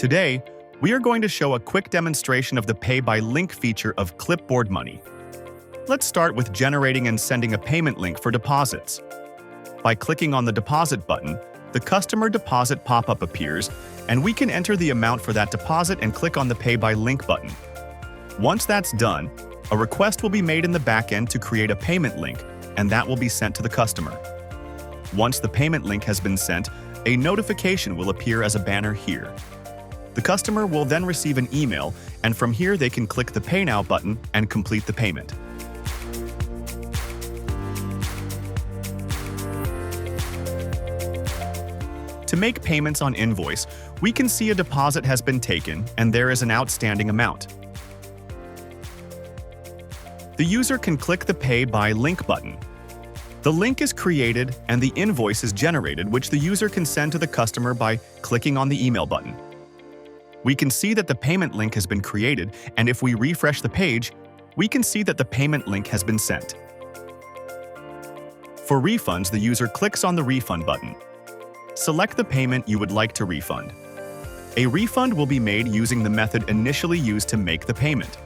Today, we are going to show a quick demonstration of the Pay by Link feature of Klipboard Money. Let's start with generating and sending a payment link for deposits. By clicking on the Deposit button, the Customer Deposit pop-up appears, and we can enter the amount for that deposit and click on the Pay by Link button. Once that's done, a request will be made in the backend to create a payment link, and that will be sent to the customer. Once the payment link has been sent, a notification will appear as a banner here. The customer will then receive an email, and from here they can click the Pay Now button and complete the payment. To make payments on invoice, we can see a deposit has been taken and there is an outstanding amount. The user can click the Pay by Link button. The link is created and the invoice is generated, which the user can send to the customer by clicking on the email button. We can see that the payment link has been created, and if we refresh the page, we can see that the payment link has been sent. For refunds, the user clicks on the Refund button. Select the payment you would like to refund. A refund will be made using the method initially used to make the payment.